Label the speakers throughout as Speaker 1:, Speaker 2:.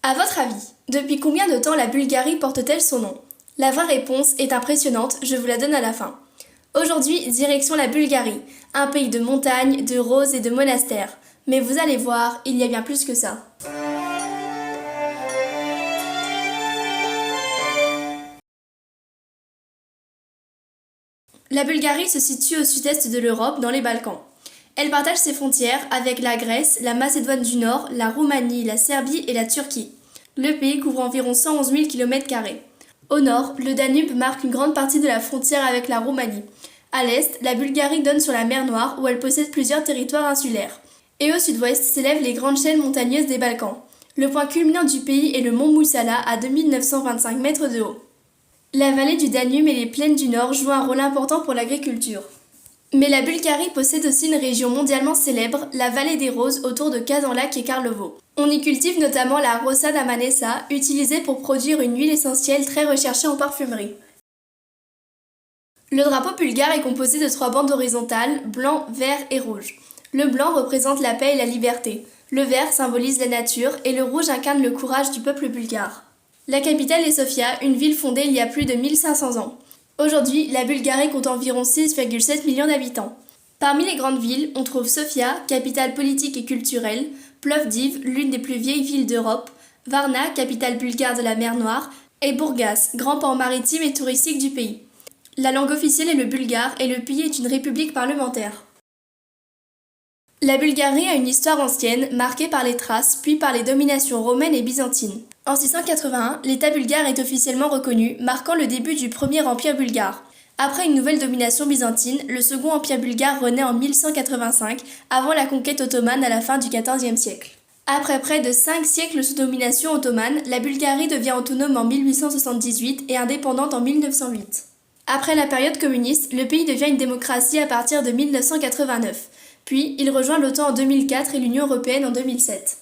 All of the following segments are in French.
Speaker 1: À votre avis, depuis combien de temps la Bulgarie porte-t-elle son nom? La vraie réponse est impressionnante, je vous la donne à la fin. Aujourd'hui, direction la Bulgarie, un pays de montagnes, de roses et de monastères. Mais vous allez voir, il y a bien plus que ça. La Bulgarie se situe au sud-est de l'Europe, dans les Balkans. Elle partage ses frontières avec la Grèce, la Macédoine du Nord, la Roumanie, la Serbie et la Turquie. Le pays couvre environ 111 000 km². Au nord, le Danube marque une grande partie de la frontière avec la Roumanie. À l'est, la Bulgarie donne sur la mer Noire où elle possède plusieurs territoires insulaires. Et au sud-ouest s'élèvent les grandes chaînes montagneuses des Balkans. Le point culminant du pays est le mont Moussala à 2925 mètres de haut. La vallée du Danube et les plaines du Nord jouent un rôle important pour l'agriculture. Mais la Bulgarie possède aussi une région mondialement célèbre, la vallée des Roses autour de Kazanlak et Karlovo. On y cultive notamment la Rosa d'Amanesa, utilisée pour produire une huile essentielle très recherchée en parfumerie. Le drapeau bulgare est composé de 3 bandes horizontales, blanc, vert et rouge. Le blanc représente la paix et la liberté, le vert symbolise la nature et le rouge incarne le courage du peuple bulgare. La capitale est Sofia, une ville fondée il y a plus de 1500 ans. Aujourd'hui, la Bulgarie compte environ 6,7 millions d'habitants. Parmi les grandes villes, on trouve Sofia, capitale politique et culturelle, Plovdiv, l'une des plus vieilles villes d'Europe, Varna, capitale bulgare de la mer Noire, et Burgas, grand port maritime et touristique du pays. La langue officielle est le bulgare et le pays est une république parlementaire. La Bulgarie a une histoire ancienne, marquée par les Thraces, puis par les dominations romaines et byzantines. En 681, l'État bulgare est officiellement reconnu, marquant le début du premier empire bulgare. Après une nouvelle domination byzantine, le second empire bulgare renaît en 1185, avant la conquête ottomane à la fin du XIVe siècle. Après près de 5 siècles sous domination ottomane, la Bulgarie devient autonome en 1878 et indépendante en 1908. Après la période communiste, le pays devient une démocratie à partir de 1989. Puis, il rejoint l'OTAN en 2004 et l'Union européenne en 2007.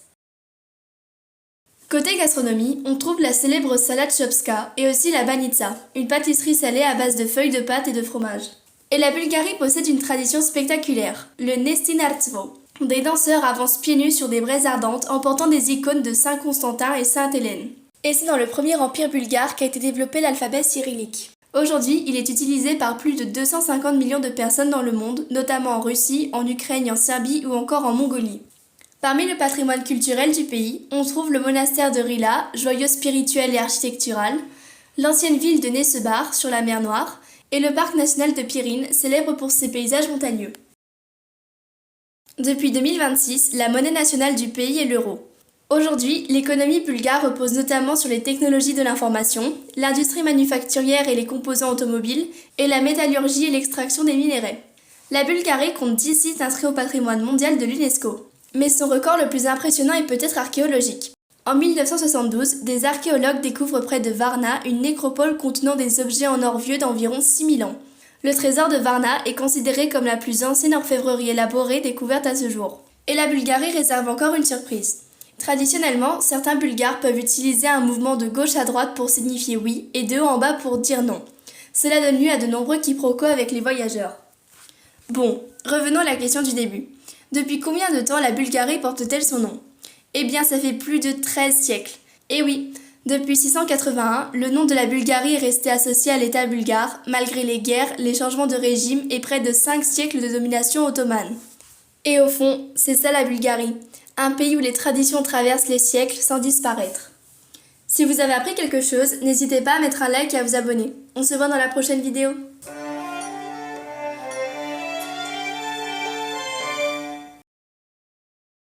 Speaker 1: Côté gastronomie, on trouve la célèbre salade shopska et aussi la banitsa, une pâtisserie salée à base de feuilles de pâte et de fromage. Et la Bulgarie possède une tradition spectaculaire, le Nestinartvo. Des danseurs avancent pieds nus sur des braises ardentes en portant des icônes de Saint Constantin et Sainte Hélène. Et c'est dans le premier empire bulgare qu'a été développé l'alphabet cyrillique. Aujourd'hui, il est utilisé par plus de 250 millions de personnes dans le monde, notamment en Russie, en Ukraine, en Serbie ou encore en Mongolie. Parmi le patrimoine culturel du pays, on trouve le monastère de Rila, joyau spirituel et architectural, l'ancienne ville de Nesebar sur la mer Noire, et le parc national de Pirin, célèbre pour ses paysages montagneux. Depuis 2026, la monnaie nationale du pays est l'euro. Aujourd'hui, l'économie bulgare repose notamment sur les technologies de l'information, l'industrie manufacturière et les composants automobiles, et la métallurgie et l'extraction des minéraux. La Bulgarie compte 10 sites inscrits au patrimoine mondial de l'UNESCO. Mais son record le plus impressionnant est peut-être archéologique. En 1972, des archéologues découvrent près de Varna une nécropole contenant des objets en or vieux d'environ 6000 ans. Le trésor de Varna est considéré comme la plus ancienne orfèvrerie élaborée découverte à ce jour. Et la Bulgarie réserve encore une surprise. Traditionnellement, certains Bulgares peuvent utiliser un mouvement de gauche à droite pour signifier oui et de haut en bas pour dire non. Cela donne lieu à de nombreux quiproquos avec les voyageurs. Bon, revenons à la question du début. Depuis combien de temps la Bulgarie porte-t-elle son nom? Eh bien, ça fait plus de 13 siècles. Et oui, depuis 681, le nom de la Bulgarie est resté associé à l'État bulgare, malgré les guerres, les changements de régime et près de 5 siècles de domination ottomane. Et au fond, c'est ça la Bulgarie, un pays où les traditions traversent les siècles sans disparaître. Si vous avez appris quelque chose, n'hésitez pas à mettre un like et à vous abonner. On se voit dans la prochaine vidéo.